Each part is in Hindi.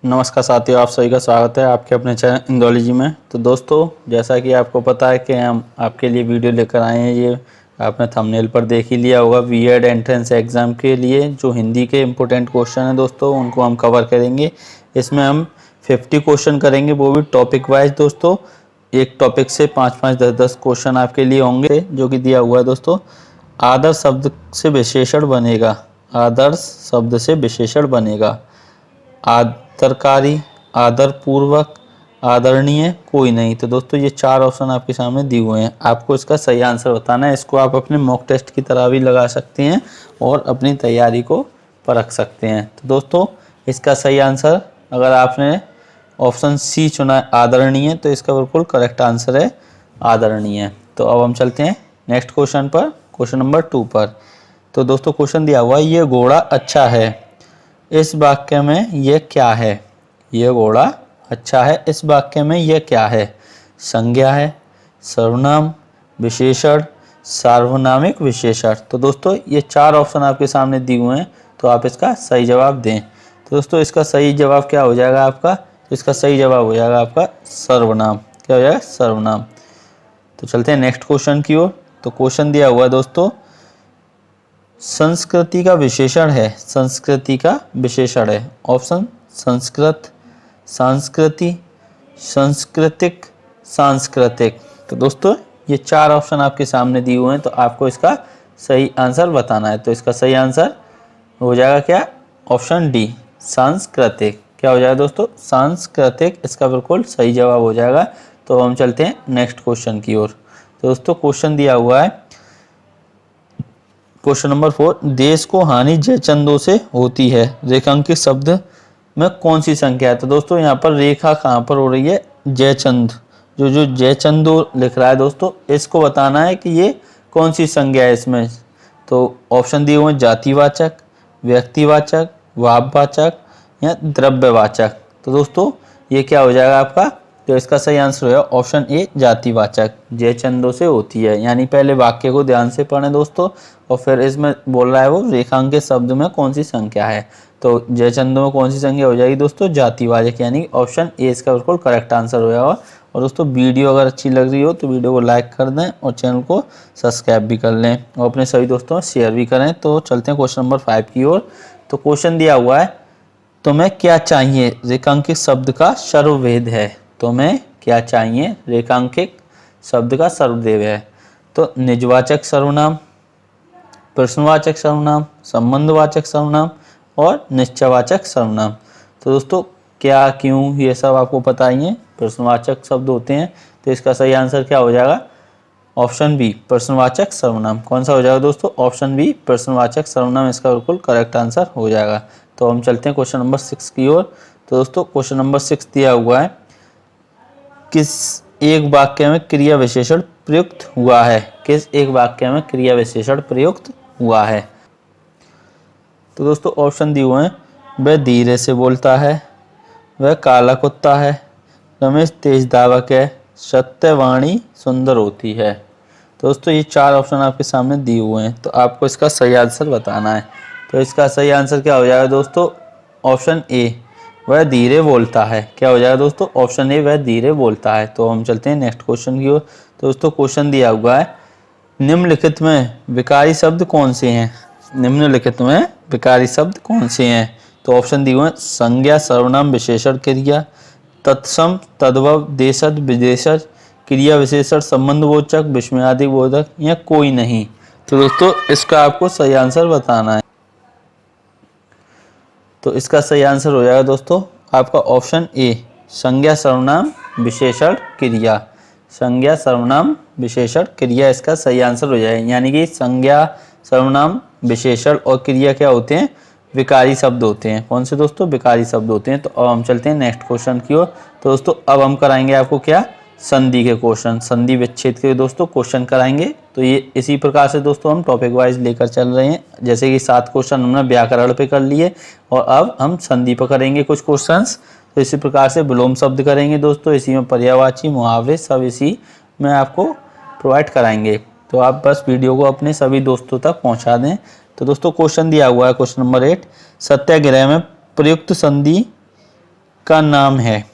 नमस्कार साथियों, आप सभी का स्वागत है आपके अपने चैनल इंदोलॉजी में। तो दोस्तों, जैसा कि आपको पता है कि हम आपके लिए वीडियो लेकर आए हैं। ये आपने थंबनेल पर देख ही लिया होगा। बीएड एंट्रेंस एग्ज़ाम के लिए जो हिंदी के इम्पोर्टेंट क्वेश्चन हैं दोस्तों, उनको हम कवर करेंगे। इसमें हम 50 क्वेश्चन करेंगे, वो भी टॉपिक वाइज दोस्तों। एक टॉपिक से 5-5, 10-10 क्वेश्चन आपके लिए होंगे, जो कि दिया हुआ है दोस्तों। आदर्श शब्द से विशेषण बनेगा, आदर्श शब्द से विशेषण बनेगा। आदरकारी, आदरपूर्वक, आदरणीय, कोई नहीं। तो दोस्तों ये 4 ऑप्शन आपके सामने दिए हुए हैं, आपको इसका सही आंसर बताना है। इसको आप अपने मॉक टेस्ट की तरह भी लगा सकते हैं और अपनी तैयारी को परख सकते हैं। तो दोस्तों इसका सही आंसर, अगर आपने ऑप्शन सी चुना है आदरणीय, तो इसका बिल्कुल करेक्ट आंसर है आदरणीय। तो अब हम चलते हैं नेक्स्ट क्वेश्चन पर, क्वेश्चन नंबर 2 पर। तो दोस्तों क्वेश्चन दिया हुआ है, ये घोड़ा अच्छा है, इस वाक्य में यह क्या है। यह घोड़ा अच्छा है, इस वाक्य में यह क्या है। संज्ञा है, सर्वनाम, विशेषण, सार्वनामिक विशेषण। तो दोस्तों ये 4 ऑप्शन आपके सामने दिए हुए हैं, तो आप इसका सही जवाब दें। तो दोस्तों इसका सही जवाब क्या हो जाएगा आपका। तो इसका सही जवाब हो जाएगा आपका सर्वनाम। क्या हो जाएगा, सर्वनाम। तो चलते हैं नेक्स्ट क्वेश्चन की ओर। तो क्वेश्चन दिया हुआ है दोस्तों, संस्कृति का विशेषण है, संस्कृति का विशेषण है। ऑप्शन संस्कृत, संस्कृति, सांस्कृतिक, सांस्कृतिक। तो दोस्तों ये 4 ऑप्शन आपके सामने दिए हुए हैं, तो आपको इसका सही आंसर बताना है। तो इसका सही आंसर हो जाएगा क्या, ऑप्शन डी, सांस्कृतिक। क्या हो जाएगा दोस्तों, सांस्कृतिक, इसका बिल्कुल सही जवाब हो जाएगा। तो हम चलते हैं नेक्स्ट क्वेश्चन की ओर। तो दोस्तों क्वेश्चन दिया हुआ है, क्वेश्चन नंबर 4, देश को हानि जयचंदों से होती है, रेखांकित शब्द में कौन सी संख्या है। तो दोस्तों यहाँ पर रेखा कहाँ पर हो रही है, जयचंद, जो जयचंदो लिख रहा है दोस्तों, इसको बताना है कि ये कौन सी संज्ञा है इसमें। तो ऑप्शन दिए हुए हैं, जातिवाचक, व्यक्तिवाचक, भाववाचक या द्रव्यवाचक। तो दोस्तों ये क्या हो जाएगा आपका। तो इसका सही आंसर होगा ऑप्शन ए, जातिवाचक। जयचंदों से होती है, यानी पहले वाक्य को ध्यान से पढ़ें दोस्तों, और फिर इसमें बोल रहा है वो रेखांकित शब्द में कौन सी संख्या है। तो जयचंदों में कौन सी संख्या हो जाएगी दोस्तों, जातिवाचक, यानी ऑप्शन ए इसका बिल्कुल करेक्ट आंसर हो जाएगा। और दोस्तों वीडियो अगर अच्छी लग रही हो तो वीडियो को लाइक कर दें और चैनल को सब्सक्राइब भी कर लें और अपने सभी दोस्तों में शेयर भी करें। तो चलते हैं क्वेश्चन नंबर 5 की ओर। तो क्वेश्चन दिया हुआ है, तुम्हें क्या चाहिए, रेखांकित शब्द का सर्वभेद है। तुम्हें क्या चाहिए, रेखांकित शब्द का सर्वभेद है। तो निजवाचक सर्वनाम, प्रश्नवाचक सर्वनाम, संबंधवाचक सर्वनाम और निश्चयवाचक सर्वनाम। तो दोस्तों क्या, क्यों, ये सब आपको पता ही है, प्रश्नवाचक शब्द होते हैं। तो इसका सही आंसर क्या हो जाएगा, ऑप्शन बी, प्रश्नवाचक सर्वनाम। कौन सा हो जाएगा दोस्तों, ऑप्शन बी, प्रश्नवाचक सर्वनाम, इसका बिल्कुल करेक्ट आंसर हो जाएगा। तो हम चलते हैं क्वेश्चन नंबर 6 की ओर। तो दोस्तों क्वेश्चन नंबर 6 दिया हुआ है, किस एक वाक्य में क्रिया विशेषण प्रयुक्त हुआ है। किस एक वाक्य में क्रिया विशेषण प्रयुक्त हुआ है। तो दोस्तों ऑप्शन दिए हुए हैं, वह धीरे से बोलता है, वह काला कुत्ता है, रमेश तेज धावक है, सत्यवाणी सुंदर होती है। तो दोस्तों ये 4 ऑप्शन आपके सामने दिए हुए हैं, तो आपको इसका सही आंसर बताना है। तो इसका सही आंसर क्या हो जाएगा दोस्तों, ऑप्शन ए, वह धीरे बोलता है। क्या हो जाएगा दोस्तों, ऑप्शन ए, वह धीरे बोलता है। तो हम चलते हैं नेक्स्ट क्वेश्चन की ओर। तो दोस्तों क्वेश्चन दिया हुआ है, निम्नलिखित में विकारी शब्द कौन से हैं। निम्नलिखित में विकारी शब्द कौन से हैं। तो ऑप्शन दिए हुए हैं, संज्ञा, सर्वनाम, विशेषण, क्रिया, तत्सम, तद्भव, देशज, विदेशज, क्रिया विशेषण, संबंधबोधक, विस्मयादिक बोधक या कोई नहीं। तो दोस्तों इसका आपको सही आंसर बताना है। तो इसका सही आंसर हो जाएगा दोस्तों आपका ऑप्शन ए, संज्ञा, सर्वनाम, विशेषण, क्रिया। संज्ञा, सर्वनाम, विशेषण, क्रिया इसका सही आंसर हो जाएगा। यानी कि संज्ञा, सर्वनाम, विशेषण और क्रिया क्या होते हैं, विकारी शब्द होते हैं। कौन से दोस्तों, विकारी शब्द होते हैं। तो अब हम चलते हैं नेक्स्ट क्वेश्चन की ओर। तो दोस्तों अब हम कराएंगे आपको क्या, संधि के क्वेश्चन, संधि विच्छेद के दोस्तों क्वेश्चन कराएंगे। तो ये इसी प्रकार से दोस्तों हम टॉपिक वाइज लेकर चल रहे हैं। जैसे कि 7 क्वेश्चन हमने व्याकरण पे कर लिए और अब हम संधि पर करेंगे कुछ क्वेश्चंस। तो इसी प्रकार से विलोम शब्द करेंगे दोस्तों, इसी में पर्यायवाची, मुहावरे सब इसी में आपको प्रोवाइड कराएंगे। तो आप बस वीडियो को अपने सभी दोस्तों तक पहुँचा दें। तो दोस्तों क्वेश्चन दिया हुआ है क्वेश्चन नंबर 8, सत्याग्रह में प्रयुक्त संधि का नाम है।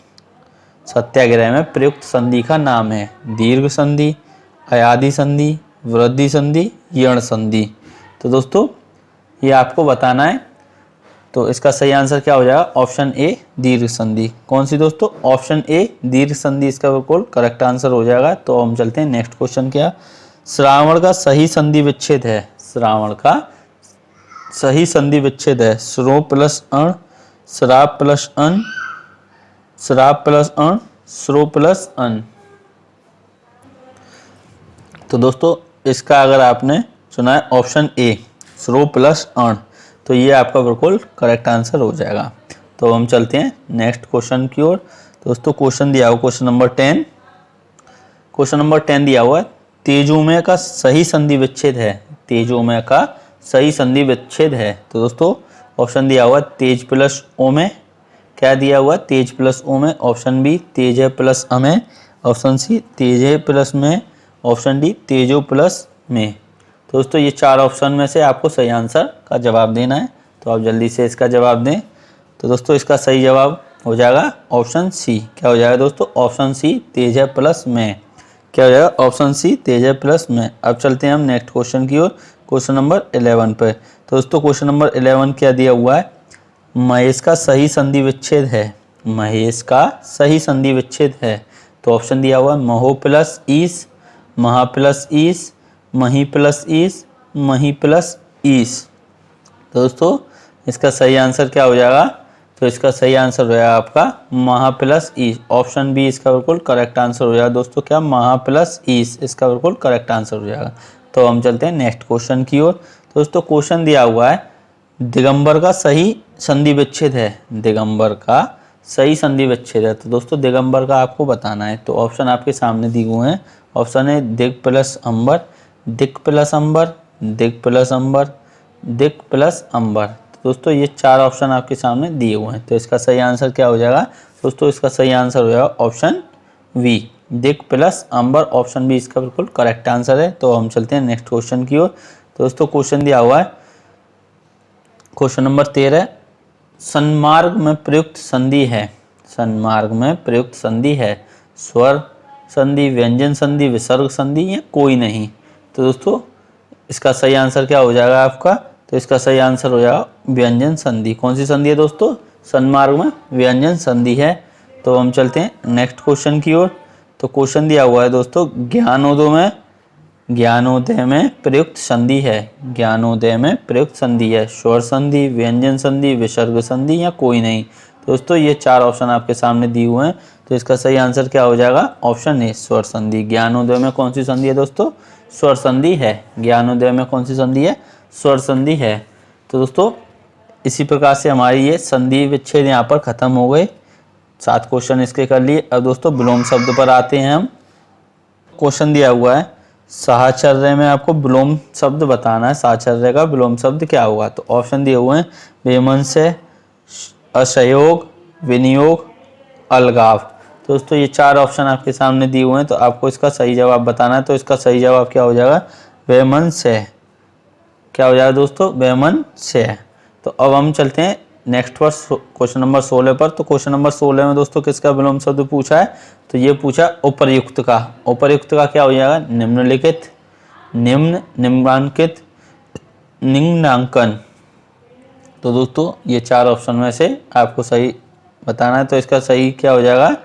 सत्याग्रह में प्रयुक्त संधि का नाम है। दीर्घ संधि, अयादि संधि, वृद्धि संधि, यण संधि। तो दोस्तों ये आपको बताना है। तो इसका सही आंसर क्या हो जाएगा? ऑप्शन ए दीर्घ संधि। कौन सी दोस्तों? ऑप्शन ए दीर्घ संधि इसका बिल्कुल करेक्ट आंसर हो जाएगा। तो हम चलते हैं नेक्स्ट क्वेश्चन। क्या श्रावण का सही संधि विच्छेद है? श्रावण का सही संधि विच्छेद है। श्रो प्लस अण, श्राप प्लस अन, श्राप प्लस अण, श्रो प्लस अन। तो दोस्तों इसका अगर आपने चुना है ऑप्शन ए श्रो प्लस अण, तो ये आपका बिल्कुल करेक्ट आंसर हो जाएगा। तो हम चलते हैं नेक्स्ट क्वेश्चन की ओर। दोस्तों क्वेश्चन दिया हुआ क्वेश्चन नंबर 10। क्वेश्चन नंबर 10 दिया हुआ है तेजोमय का सही संधि विच्छेद है। तेजोमय का सही संधि विच्छेद है। तो दोस्तों ऑप्शन दिया हुआ तेज प्लस ओमय। क्या दिया हुआ? तेज प्लस ओमय। ऑप्शन बी तेज प्लस अमय। ऑप्शन सी तेज प्लस में। ऑप्शन डी तेजो प्लस में। तो दोस्तों ये चार ऑप्शन में से आपको सही आंसर का जवाब देना है। तो आप जल्दी से इसका जवाब दें। तो दोस्तों इसका सही जवाब हो जाएगा ऑप्शन सी। क्या हो जाएगा दोस्तों? ऑप्शन सी तेज प्लस में। क्या हो जाएगा? ऑप्शन सी तेज प्लस में। अब चलते हैं हम नेक्स्ट क्वेश्चन की ओर, क्वेश्चन नंबर 11 पर। तो दोस्तों क्वेश्चन नंबर 11 क्या दिया हुआ है? महेश का सही संधि विच्छेद है। महेश का सही संधि विच्छेद है। तो ऑप्शन दिया हुआ है महो प्लस ईस, महा प्लस ईस, मही प्लस ईस, मही प्लस ईस। तो दोस्तों इसका सही आंसर क्या हो जाएगा? तो इसका सही आंसर हो जाएगा आपका महा प्लस ईस। ऑप्शन बी इसका बिल्कुल करेक्ट आंसर हो जाएगा दोस्तों। क्या? महा प्लस ईस इसका बिल्कुल करेक्ट आंसर हो जाएगा। तो हम चलते हैं नेक्स्ट क्वेश्चन की ओर। दोस्तों क्वेश्चन दिया हुआ है दिगंबर का सही संधि विच्छेद है। दिगंबर का सही संधि विच्छेद है। तो दोस्तों दिगंबर का आपको बताना है। तो ऑप्शन आपके सामने दिए हुए हैं। ऑप्शन है दिग प्लस अंबर, दिक प्लस अंबर, दिग प्लस अंबर, दिक प्लस अंबर। तो दोस्तों ये चार ऑप्शन आपके सामने दिए हुए हैं। तो इसका सही आंसर क्या हो जाएगा? दोस्तों इसका सही आंसर हो जाएगा ऑप्शन वी दिक प्लस अंबर। ऑप्शन बी इसका बिल्कुल करेक्ट आंसर है। तो हम चलते हैं नेक्स्ट क्वेश्चन की ओर। तो दोस्तों क्वेश्चन दिया हुआ है क्वेश्चन नंबर 13। सन्मार्ग में प्रयुक्त संधि है। सन्मार्ग में प्रयुक्त संधि है। स्वर संधि, व्यंजन संधि, विसर्ग संधि या कोई नहीं। तो दोस्तों इसका सही आंसर क्या हो जाएगा आपका? तो इसका सही आंसर हो जाएगा व्यंजन संधि। कौन सी संधि है दोस्तों? सन्मार्ग में व्यंजन संधि है। तो हम चलते हैं नेक्स्ट क्वेश्चन की ओर। तो क्वेश्चन दिया हुआ है दोस्तों ज्ञानोदय में प्रयुक्त संधि है। ज्ञानोदय में प्रयुक्त संधि है। स्वर संधि, व्यंजन संधि, विसर्ग संधि या कोई नहीं। दोस्तों ये चार ऑप्शन आपके सामने दिए हुए हैं। तो इसका सही आंसर क्या हो जाएगा? ऑप्शन ए स्वर संधि। ज्ञानोदय में कौन सी संधि है दोस्तों? स्वर संधि है। ज्ञानोदय में कौन सी संधि है? स्वर संधि है। तो दोस्तों इसी प्रकार से हमारी ये संधि विच्छेद यहाँ पर खत्म हो गए। 7 क्वेश्चन इसके कर लिए। अब दोस्तों विलोम शब्द पर आते हैं हम। क्वेश्चन दिया हुआ है साहचर्य में आपको विलोम शब्द बताना है। साहचर्य का विलोम शब्द क्या होगा? तो ऑप्शन दिए हुए हैं वैमनस्य, असहयोग, विनियोग, अलगाव। तो दोस्तों ये चार ऑप्शन आपके सामने दिए हुए हैं। तो आपको इसका सही जवाब बताना है। तो इसका सही जवाब क्या हो जाएगा? वैमनस्य। क्या हो जाएगा दोस्तों? वैमनस्य। तो अब हम चलते हैं नेक्स्ट पर क्वेश्चन नंबर 16 पर। तो क्वेश्चन नंबर 16 में दोस्तों किसका विलोम शब्द पूछा है? तो ये पूछा उपर्युक्त का। उपर्युक्त का क्या हो जाएगा? निम्नलिखित, निम्न, निम्नांकित, निम्नांकन। तो दोस्तों ये चार ऑप्शन में से आपको सही बताना है। तो इसका सही क्या हो जाएगा?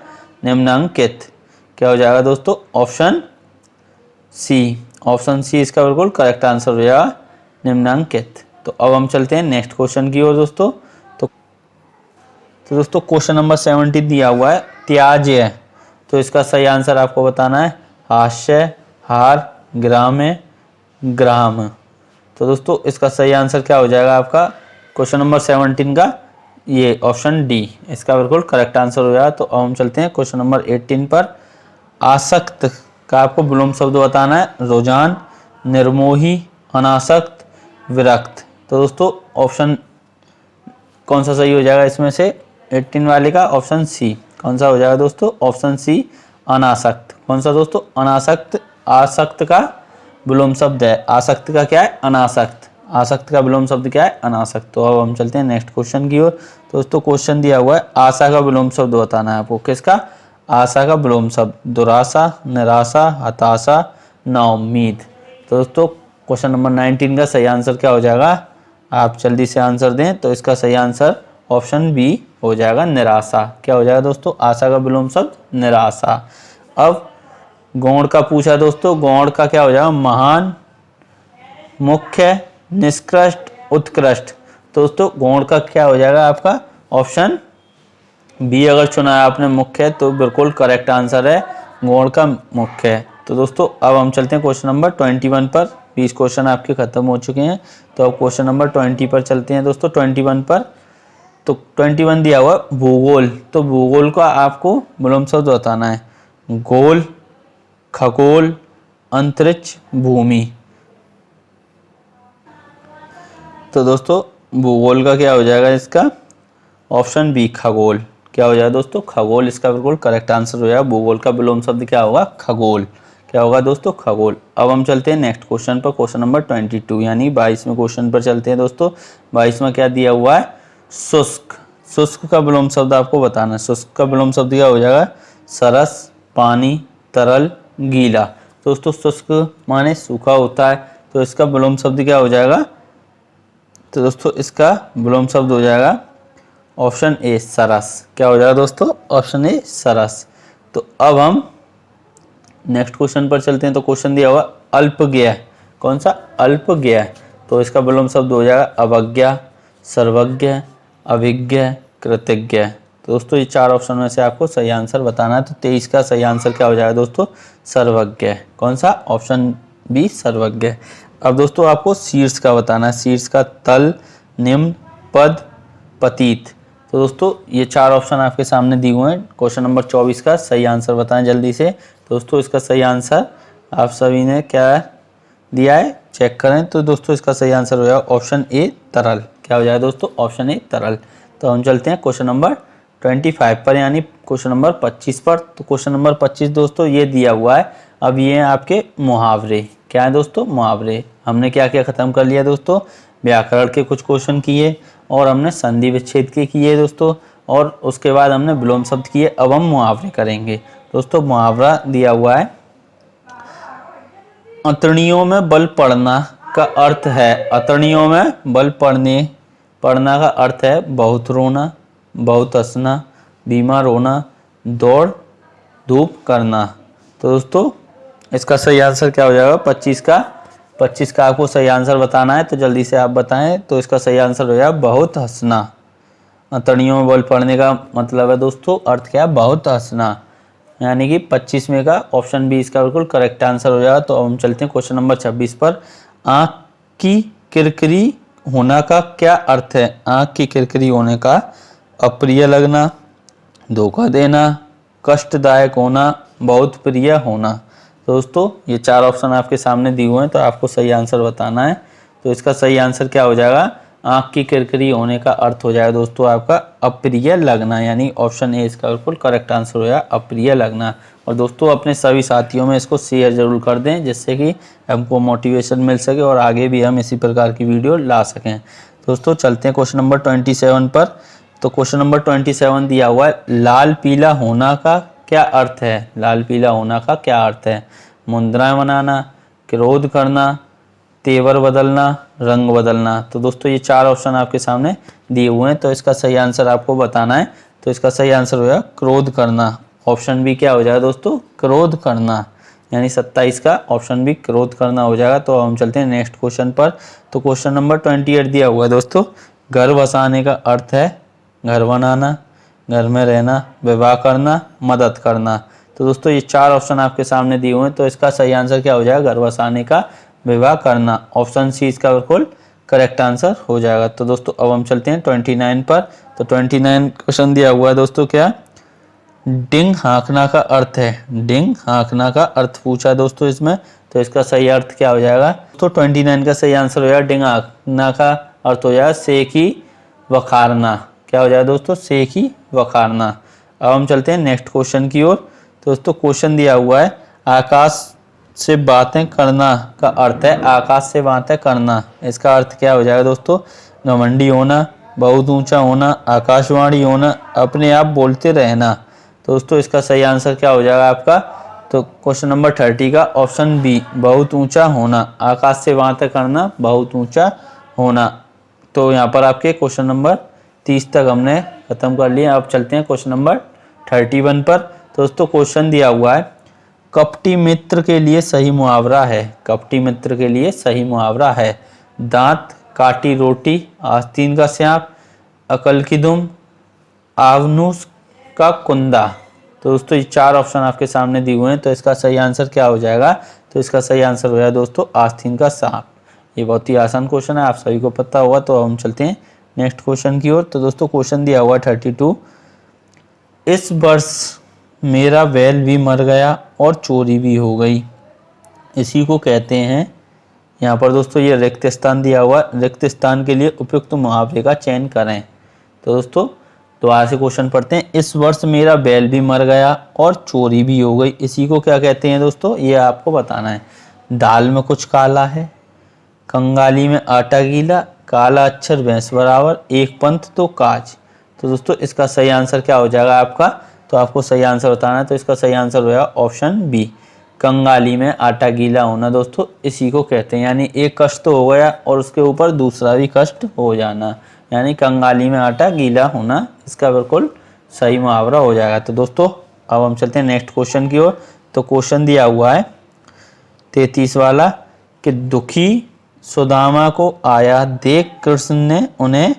निम्नांकित। क्या हो जाएगा दोस्तों? Option C. ऑप्शन सी इसका बिल्कुल करेक्ट आंसर हो जाएगा निम्नांकित। तो अब हम चलते हैं नेक्स्ट क्वेश्चन की ओर दोस्तों। तो दोस्तों क्वेश्चन नंबर 17 दिया हुआ है त्याज्य। तो इसका सही आंसर आपको बताना है हास्य, हार, ग्राम्य, ग्राम। तो दोस्तों इसका सही आंसर क्या हो जाएगा आपका क्वेश्चन नंबर 17 का? ये ऑप्शन डी इसका बिल्कुल करेक्ट आंसर हो जाएगा। तो अब हम चलते हैं क्वेश्चन नंबर 18 पर। आसक्त का आपको विलोम शब्द बताना है। रुझान, निर्मोही, अनासक्त, विरक्त। तो दोस्तों ऑप्शन कौन सा सही हो जाएगा इसमें से? 18 वाले का ऑप्शन सी। कौन सा हो जाएगा दोस्तों? ऑप्शन सी अनासक्त। कौन सा दोस्तों? अनासक्त। आसक्त का विलोम शब्द है। आसक्त का क्या है? अनासक्त। आसक्त का विलोम शब्द क्या है? अनासक्त। तो अब हम चलते हैं नेक्स्ट क्वेश्चन की ओर। तो दोस्तों क्वेश्चन दिया हुआ है आशा का विलोम शब्द बताना है आपको। किसका? आशा का विलोम शब्द। दुराशा, निराशा, हताशा, नाउम्मीद। तो दोस्तों क्वेश्चन नंबर 19 का सही आंसर क्या हो जाएगा? आप जल्दी से आंसर दें। तो इसका सही आंसर ऑप्शन बी हो जाएगा, निराशा। क्या हो जाएगा दोस्तों? आशा का विलोम शब्द निराशा। अब गौण का पूछा दोस्तों, गौण का क्या हो जाएगा? महान, मुख्य, निष्कृष्ट, उत्कृष्ट। तो दोस्तों गौण का क्या हो जाएगा आपका? ऑप्शन बी अगर चुना है आपने मुख्य, तो बिल्कुल करेक्ट आंसर है गौण का मुख्य। तो दोस्तों अब हम चलते हैं क्वेश्चन नंबर 21 पर। 20 क्वेश्चन आपके खत्म हो चुके हैं। तो अब क्वेश्चन नंबर 20 पर चलते हैं दोस्तों, 21 पर। तो 21 दिया हुआ भूगोल। तो भूगोल का आपको विलोम शब्द बताना है। गोल, खगोल, अंतरिक्ष, भूमि। तो दोस्तों भूगोल का क्या हो जाएगा इसका? ऑप्शन बी खगोल। क्या हो जाएगा दोस्तों? खगोल इसका बिल्कुल करेक्ट आंसर हो जाएगा। भूगोल का विलोम शब्द क्या होगा? खगोल। क्या होगा दोस्तों? खगोल। अब हम चलते हैं नेक्स्ट क्वेश्चन पर, क्वेश्चन नंबर 22 यानी 22वें क्वेश्चन पर चलते हैं दोस्तों। 22वां क्या दिया हुआ है? शुष्क। शुष्क का विलोम शब्द आपको बताना है। शुष्क का विलोम शब्द क्या हो जाएगा? सरस, पानी, तरल, गीला। दोस्तों शुष्क माने सूखा होता है, तो इसका विलोम शब्द क्या हो जाएगा? तो दोस्तों इसका विलोम शब्द हो जाएगा ऑप्शन ए सरस। क्या हो जाएगा दोस्तों? ऑप्शन ए सरस। तो अब हम नेक्स्ट क्वेश्चन पर चलते हैं। तो क्वेश्चन दिया हुआ अल्पज्ञ। कौन सा? अल्पज्ञ। तो इसका विलोम शब्द हो जाएगा अवज्ञा, सर्वज्ञ, अभिज्ञ, कृतज्ञ। तो दोस्तों ये चार ऑप्शन में से आपको सही आंसर बताना है। तो 23 का सही आंसर क्या हो जाएगा दोस्तों? सर्वज्ञ। कौन सा? ऑप्शन बी सर्वज्ञ। अब दोस्तों आपको शीर्ष का बताना है। शीर्ष का तल, निम्न, पद, पतित। तो दोस्तों ये चार ऑप्शन आपके सामने दिए हुए हैं। क्वेश्चन नंबर 24 का सही आंसर बताएं जल्दी से। दोस्तों इसका सही आंसर आप सभी ने क्या दिया है चेक करें। तो दोस्तों इसका सही आंसर हो जाएगा ऑप्शन ए तरल। क्या हो जाएगा दोस्तों? ऑप्शन ए तरल। तो हम चलते हैं क्वेश्चन नंबर 25 पर यानी क्वेश्चन नंबर 25 पर। तो क्वेश्चन नंबर 25 दोस्तों ये दिया हुआ है। अब ये हैं आपके मुहावरे। क्या है दोस्तों? मुहावरे। हमने क्या क्या खत्म कर लिया दोस्तों? व्याकरण के कुछ क्वेश्चन किए और हमने संधि विच्छेद के किए दोस्तों, और उसके बाद हमने विलोम शब्द किए। अब हम मुहावरे करेंगे दोस्तों। मुहावरा दिया हुआ है अतड़ियों में बल पड़ना का अर्थ है। अतड़ियों में बल पड़ना का अर्थ है बहुत रोना, बहुत हंसना, बीमार होना, दौड़ धूप करना। तो दोस्तों इसका सही आंसर क्या हो जाएगा? 25 का आपको सही आंसर बताना है। तो जल्दी से आप बताएं। तो इसका सही आंसर हो जाएगा बहुत हंसना। अतड़ियों में बल पड़ने का मतलब है दोस्तों अर्थ क्या है? बहुत हंसना। यानी कि 25 में का ऑप्शन बी इसका बिल्कुल करेक्ट आंसर हो जाएगा। तो अब हम चलते हैं क्वेश्चन नंबर 26 पर। आँख की किरकिरी होना का क्या अर्थ है? आँख की किरकिरी होने का अप्रिय लगना, धोखा देना, कष्टदायक होना, बहुत प्रिय होना। तो दोस्तों ये चार ऑप्शन आपके सामने दिए हुए हैं। तो आपको सही आंसर बताना है। तो इसका सही आंसर क्या हो जाएगा? आँख की किरकिरी होने का अर्थ हो जाएगा दोस्तों आपका अप्रिय लगना। यानी ऑप्शन ए इसका बिल्कुल करेक्ट आंसर हो जाएगा अप्रिय लगना। और दोस्तों अपने सभी साथियों में इसको शेयर जरूर कर दें, जिससे कि हमको मोटिवेशन मिल सके और आगे भी हम इसी प्रकार की वीडियो ला सकें। दोस्तों चलते हैं क्वेश्चन नंबर 27 पर। तो क्वेश्चन नंबर 27 दिया हुआ है लाल पीला होना का क्या अर्थ है? लाल पीला होना का क्या अर्थ है? मुद्राएं बनाना, क्रोध करना, तेवर बदलना, रंग बदलना। तो दोस्तों ये चार ऑप्शन आपके सामने दिए हुए हैं। तो इसका सही आंसर आपको बताना है। तो इसका सही आंसर हो जाएगा क्रोध करना। ऑप्शन बी क्या हो जाएगा दोस्तों? क्रोध करना। यानी 27 का ऑप्शन बी क्रोध करना हो जाएगा। तो हम चलते हैं नेक्स्ट क्वेश्चन पर। तो क्वेश्चन नंबर 28 दिया हुआ है दोस्तों। घर बसाने का अर्थ है घर बनाना, घर में रहना, विवाह करना, मदद करना। तो दोस्तों ये चार ऑप्शन आपके सामने दिए हुए हैं। तो इसका सही आंसर क्या हो जाएगा? घर बसाने का, विवाह करना। ऑप्शन सी इसका बिल्कुल करेक्ट आंसर हो जाएगा। तो दोस्तों अब हम चलते हैं 29 पर। तो 29 क्वेश्चन दिया हुआ है दोस्तों क्या? डिंग हाँकना का अर्थ है। डिंग हाँकना का अर्थ पूछा है दोस्तों इसमें। तो इसका सही अर्थ क्या हो जाएगा? तो 29 का सही आंसर हो जाएगा डिंग हाँकना का अर्थ हो जाएगा सेकी वखारना। क्या हो जाएगा दोस्तों? सेकी वखारना। अब हम चलते हैं नेक्स्ट क्वेश्चन की ओर। दोस्तों क्वेश्चन दिया हुआ है आकाश से बातें करना का अर्थ है आकाश से बातें करना। इसका अर्थ क्या हो जाएगा दोस्तों? घमंडी होना, बहुत ऊंचा होना, आकाशवाणी होना, अपने आप बोलते रहना। तो दोस्तों इसका सही आंसर क्या हो जाएगा आपका? तो क्वेश्चन नंबर 30 का ऑप्शन बी, बहुत ऊंचा होना, आकाश से बातें करना, बहुत ऊंचा होना। तो यहाँ पर आपके क्वेश्चन नंबर 30 तक हमने खत्म कर लिया। अब चलते हैं क्वेश्चन नंबर 31 पर। तो दोस्तों क्वेश्चन दिया हुआ है, कपटी मित्र के लिए सही मुहावरा है। कपटी मित्र के लिए सही मुहावरा है, दांत काटी रोटी, आस्तीन का सांप, अकल की दुम, आवनुस का कुंदा। तो दोस्तों ये 4 ऑप्शन आपके सामने दिए हुए हैं। तो इसका सही आंसर क्या हो जाएगा? तो इसका सही आंसर हो जाएगा दोस्तों आस्तीन का सांप। ये बहुत ही आसान क्वेश्चन है, आप सभी को पता होगा। तो हम चलते हैं नेक्स्ट क्वेश्चन की ओर। तो दोस्तों क्वेश्चन दिया हुआ 32, इस वर्ष मेरा बैल भी मर गया और चोरी भी हो गई, इसी को कहते हैं। यहाँ पर दोस्तों ये रिक्त स्थान दिया हुआ, रिक्त स्थान के लिए उपयुक्त मुहावरे का चयन करें। तो दोस्तों दोबारा से क्वेश्चन पढ़ते हैं, इस वर्ष मेरा बैल भी मर गया और चोरी भी हो गई, इसी को क्या कहते हैं दोस्तों? ये आपको बताना है। दाल में कुछ काला है, कंगाली में आटा गीला, काला अक्षर भैंस बराबर, एक पंथ तो काज। तो दोस्तों इसका सही आंसर क्या हो जाएगा आपका? तो आपको सही आंसर बताना है। तो इसका सही आंसर हो जाएगा ऑप्शन बी, कंगाली में आटा गीला होना। दोस्तों इसी को कहते हैं, यानी एक कष्ट तो हो गया और उसके ऊपर दूसरा भी कष्ट हो जाना, यानी कंगाली में आटा गीला होना, इसका बिल्कुल सही मुहावरा हो जाएगा। तो दोस्तों अब हम चलते हैं नेक्स्ट क्वेश्चन की ओर। तो क्वेश्चन दिया हुआ है 33 वाला, कि दुखी सुदामा को आया देख कृष्ण ने उन्हें।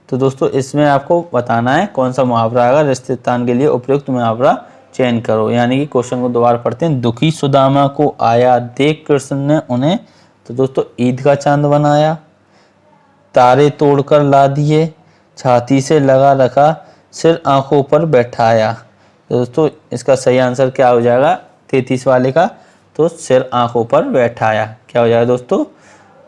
तो दोस्तों इसमें आपको बताना है कौन सा मुहावरा आएगा, रिश्तेदार के लिए उपयुक्त मुहावरा चयन करो। यानी कि क्वेश्चन को दोबारा पढ़ते हैं, दुखी सुदामा को आया देख कृष्ण ने उन्हें। तो दोस्तों ईद का चांद बनाया, तारे तोड़कर ला दिए, छाती से लगा रखा, सिर आंखों पर बैठाया। तो दोस्तों इसका सही आंसर क्या हो जाएगा 33 वाले का? तो सिर आंखों पर बैठाया। क्या हो जाएगा दोस्तों?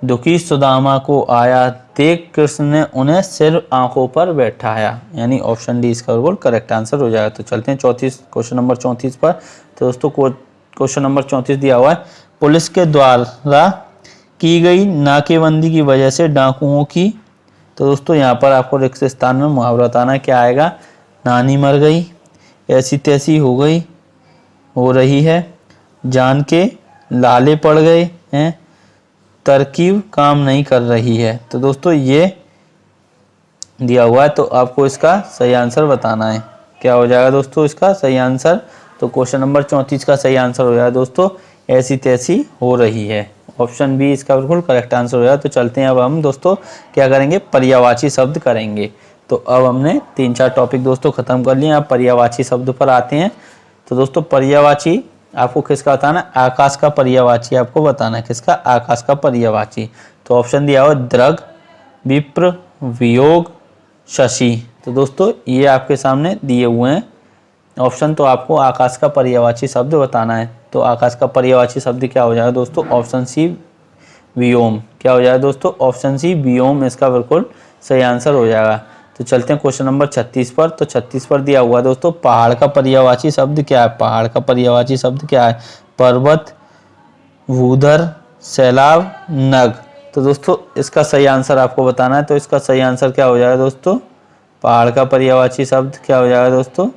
दुखी सुदामा को आया देख कृष्ण ने उन्हें सिर आंखों पर बैठाया, यानी ऑप्शन डी इसका बिल्कुल करेक्ट आंसर हो जाएगा। तो चलते हैं क्वेश्चन नंबर 34 पर। तो दोस्तों क्वेश्चन नंबर 34 दिया हुआ है, पुलिस के द्वारा की गई नाकेबंदी की वजह से डाकुओं की। तो दोस्तों यहाँ पर आपको रिक्त स्थान में मुहावरा बताना क्या आएगा? नानी मर गई, ऐसी तैसी हो गई, हो रही है, जान के लाले पड़ गए हैं, तरकीब काम नहीं कर रही है। तो दोस्तों ये दिया हुआ है, तो आपको इसका सही आंसर बताना है। क्या हो जाएगा दोस्तों इसका सही आंसर? तो क्वेश्चन नंबर 34 का सही आंसर हो जाएगा दोस्तों ऐसी तैसी हो रही है, ऑप्शन बी इसका बिल्कुल करेक्ट आंसर हो जाएगा। तो चलते हैं अब हम दोस्तों क्या करेंगे, पर्यायवाची शब्द करेंगे। तो अब हमने 3-4 टॉपिक दोस्तों खत्म कर लिए, अब पर्यायवाची शब्द पर आते हैं। तो दोस्तों पर्यायवाची आपको किसका बताना है? आकाश का पर्यायवाची आपको बताना है। किसका? आकाश का पर्यायवाची। तो ऑप्शन दिया हुआ दृग, विप्र, वियोग, शशि। तो दोस्तों ये आपके सामने दिए हुए हैं ऑप्शन, तो आपको आकाश का पर्यायवाची शब्द बताना है। तो आकाश का पर्यायवाची शब्द क्या हो जाएगा दोस्तों? ऑप्शन सी व्योम। क्या हो जाएगा दोस्तों? ऑप्शन सी व्योम इसका बिल्कुल सही आंसर हो जाएगा। तो चलते हैं क्वेश्चन नंबर 36 पर। तो 36 पर दिया हुआ दोस्तों पहाड़ का पर्यायवाची शब्द क्या है? पहाड़ का पर्यायवाची शब्द क्या है? पर्वत, भूधर, सैलाब, नग। तो दोस्तों इसका सही आंसर आपको बताना है। तो इसका सही आंसर क्या हो जाएगा दोस्तों? पहाड़ का पर्यायवाची शब्द क्या हो जाएगा दोस्तों?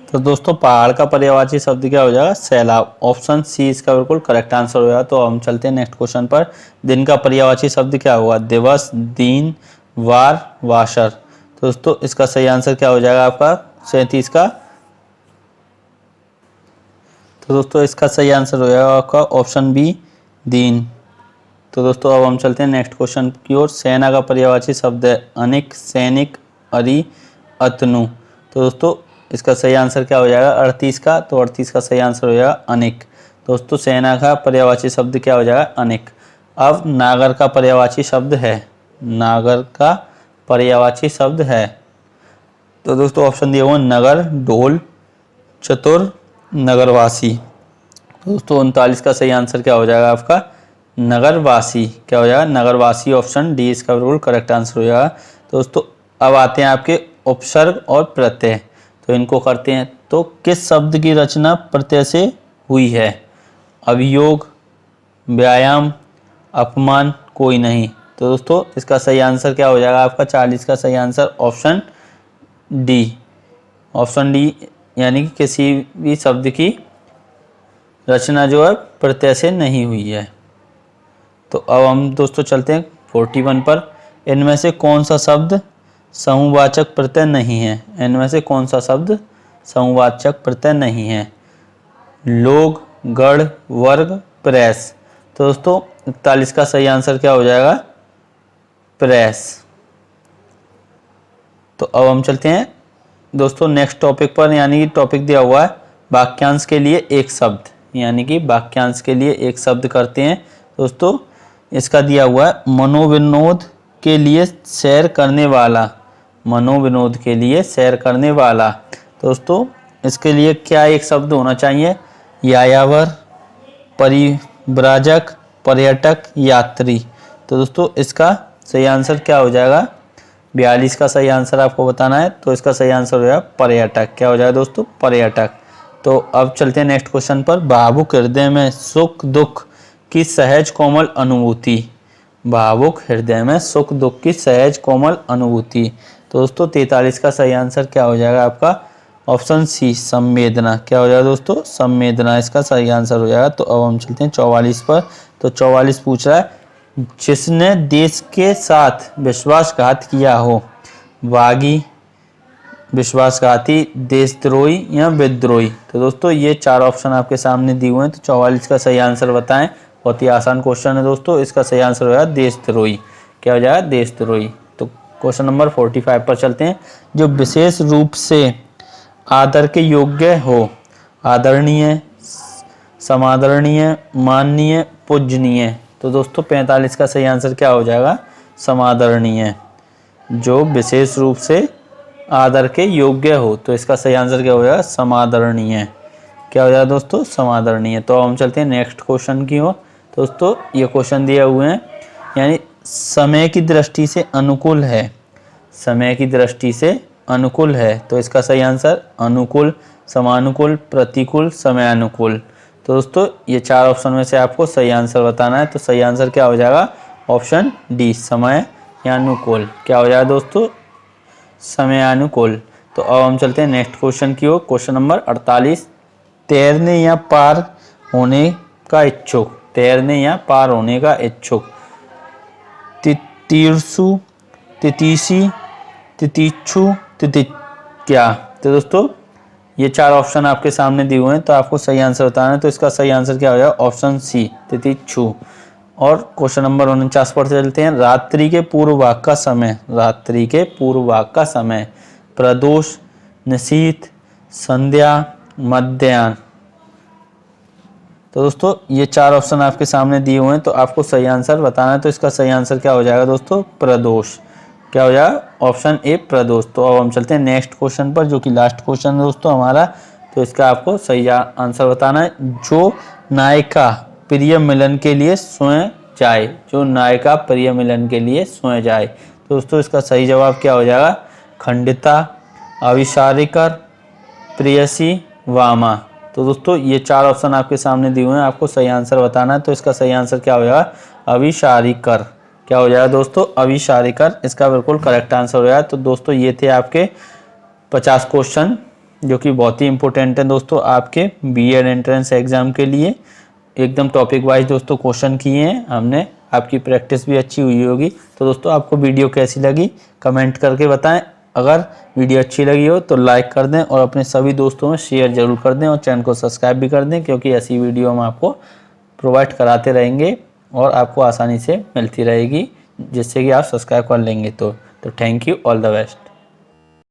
तो दोस्तों पहाड़ का पर्यायवाची शब्द क्या हो जाएगा? सैलाब। ऑप्शन सी इसका बिल्कुल करेक्ट आंसर हो जाएगा। तो हम चलते हैं नेक्स्ट क्वेश्चन पर। दिन का पर्यायवाची शब्द क्या होगा? दिवस, दिन, वार, वाशर। तो दोस्तों इसका सही आंसर क्या हो जाएगा आपका 37 का? तो दोस्तों इसका सही आंसर हो जाएगा आपका ऑप्शन बी दिन। तो दोस्तों अब हम चलते हैं नेक्स्ट क्वेश्चन की ओर। सेना का पर्यायवाची शब्द है अनिक, सैनिक, अरि, अतनु। तो दोस्तों इसका सही आंसर क्या हो जाएगा 38 का? तो 38 का सही आंसर हो जाएगा अनिक। दोस्तों सेना का पर्यायवाची शब्द क्या हो जाएगा? अनिक। अब नागर का पर्यायवाची शब्द है, नागर का पर्यायवाची शब्द है। तो दोस्तों ऑप्शन दिए हुए नगर, ढोल, चतुर, नगरवासी। दोस्तों 39 का सही आंसर क्या हो जाएगा आपका? नगरवासी। क्या हो जाएगा? नगरवासी। ऑप्शन डी इसका बिल्कुल करेक्ट आंसर हो जाएगा। दोस्तों अब आते हैं आपके उपसर्ग और प्रत्यय। तो इनको करते हैं तो किस शब्द की रचना प्रत्यय से हुई है? अभियोग, व्यायाम, अपमान, कोई नहीं। तो दोस्तों इसका सही आंसर क्या हो जाएगा आपका 40 का सही answer option D. Option D यानी कि किसी भी शब्द की रचना जो है प्रत्यय से नहीं हुई है। तो अब हम दोस्तों चलते हैं 41 पर। इनमें से कौन सा शब्द समूहवाचक प्रत्यय नहीं है? इनमें से कौन सा शब्द समूहवाचक प्रत्यय नहीं है? लोग, गढ़, वर्ग, प्रेस। तो दोस्तों 41 का सही आंसर क्या हो जाएगा? प्रेस। तो अब हम चलते हैं दोस्तों नेक्स्ट टॉपिक पर, यानी कि टॉपिक दिया हुआ है वाक्यांश के लिए एक शब्द, यानी कि वाक्यांश के लिए एक शब्द करते हैं दोस्तों। इसका दिया हुआ है मनोविनोद के लिए सैर करने वाला। मनोविनोद के लिए सैर करने वाला। दोस्तों इसके लिए क्या एक शब्द होना चाहिए? यायावर, परिव्राजक, पर्यटक, यात्री। तो दोस्तों इसका सही आंसर क्या हो जाएगा? 42 का सही आंसर आपको बताना है। तो इसका सही आंसर हो जाएगा पर्यटक। क्या हो जाएगा दोस्तों? पर्यटक। तो अब चलते हैं नेक्स्ट क्वेश्चन पर। भावुक हृदय में सुख दुख की सहज कोमल अनुभूति। भावुक हृदय में सुख दुख की सहज कोमल अनुभूति। तो दोस्तों 43 का सही आंसर क्या हो जाएगा आपका? ऑप्शन सी, संवेदना। क्या हो जाएगा दोस्तों? संवेदना इसका सही आंसर हो जाएगा। तो अब हम चलते हैं 44 पर। तो 44 पूछ रहा है जिसने देश के साथ विश्वासघात किया हो। बागी, विश्वासघाती, देशद्रोही या विद्रोही। तो दोस्तों ये चार ऑप्शन आपके सामने दिए हुए हैं। तो 44 का सही आंसर बताएं। बहुत ही आसान क्वेश्चन है दोस्तों। इसका सही आंसर हो जाएगा देशद्रोही। क्या हो जाएगा? देशद्रोही। तो क्वेश्चन नंबर 45 पर चलते हैं। जो विशेष रूप से आदर के योग्य हो। आदरणीय, समादरणीय, माननीय, पूजनीय। तो दोस्तों 45 का सही आंसर क्या हो जाएगा? समादरणीय। जो विशेष रूप से आदर के योग्य हो। तो इसका सही आंसर क्या हो जाएगा? समादरणीय। क्या हो जाएगा दोस्तों? समादरणीय। तो हम चलते हैं नेक्स्ट क्वेश्चन की ओर। दोस्तों ये क्वेश्चन दिए हुए हैं, यानी समय की दृष्टि से अनुकूल है। समय की दृष्टि से अनुकूल है। तो इसका सही आंसर अनुकूल, समानुकूल, प्रतिकूल, समयानुकूल। तो दोस्तों ये चार ऑप्शन में से आपको सही आंसर बताना है। तो सही आंसर क्या हो जाएगा? ऑप्शन डी, समयानुकूल। क्या हो जाएगा दोस्तों? समयानुकूल। तो अब हम चलते हैं नेक्स्ट क्वेश्चन की ओर। Question number 48। तैरने या पार होने का इच्छुक। तैरने या पार होने का इच्छुक। तितीर्षु, तितीसी, तितीक्षु, तितिक्या। तो दोस्तों ये चार ऑप्शन आपके सामने दिए हुए हैं। तो आपको सही आंसर बताना है। तो इसका सही आंसर क्या हो जाएगा? ऑप्शन सी, तितिक्षु। और क्वेश्चन नंबर 49 पर चलते हैं। रात्रि के पूर्व भाग का समय। रात्रि के पूर्व भाग का समय। प्रदोष, निशीथ, संध्या, मध्याह्न। तो दोस्तों ये चार ऑप्शन आपके सामने दिए हुए हैं। तो आपको सही आंसर बताना है। तो इसका सही आंसर क्या हो जाएगा दोस्तों? प्रदोष। क्या हो जाएगा? ऑप्शन ए, प्रदोष। तो अब हम चलते हैं नेक्स्ट क्वेश्चन पर, जो कि लास्ट क्वेश्चन है दोस्तों हमारा। तो इसका आपको सही आंसर बताना है। जो नायिका प्रिय मिलन के लिए स्वयं जाए। जो नायिका प्रिय मिलन के लिए स्वयं जाए। तो दोस्तों इसका सही जवाब क्या हो जाएगा? खंडिता, अविसारिकर, प्रेयसी, वामा। तो दोस्तों ये चार ऑप्शन आपके सामने दिए हुए हैं। आपको सही आंसर बताना है। तो इसका सही आंसर क्या हो जाएगा? अविसारिकर। क्या हो जाएगा दोस्तों? अविसारिकर इसका बिल्कुल करेक्ट आंसर हो जाएगा। तो दोस्तों ये थे आपके 50 क्वेश्चन, जो कि बहुत ही इंपॉर्टेंट है दोस्तों आपके बीएड एंट्रेंस एग्जाम के लिए। एकदम टॉपिक वाइज दोस्तों क्वेश्चन किए हैं हमने। आपकी प्रैक्टिस भी अच्छी हुई होगी। तो दोस्तों आपको वीडियो कैसी लगी कमेंट करके बताएं। अगर वीडियो अच्छी लगी हो तो लाइक कर दें और अपने सभी दोस्तों में शेयर जरूर कर दें और चैनल को सब्सक्राइब भी कर दें, क्योंकि ऐसी वीडियो हम आपको प्रोवाइड कराते रहेंगे और आपको आसानी से मिलती रहेगी, जिससे कि आप सब्सक्राइब कर लेंगे। तो thank you, all the best.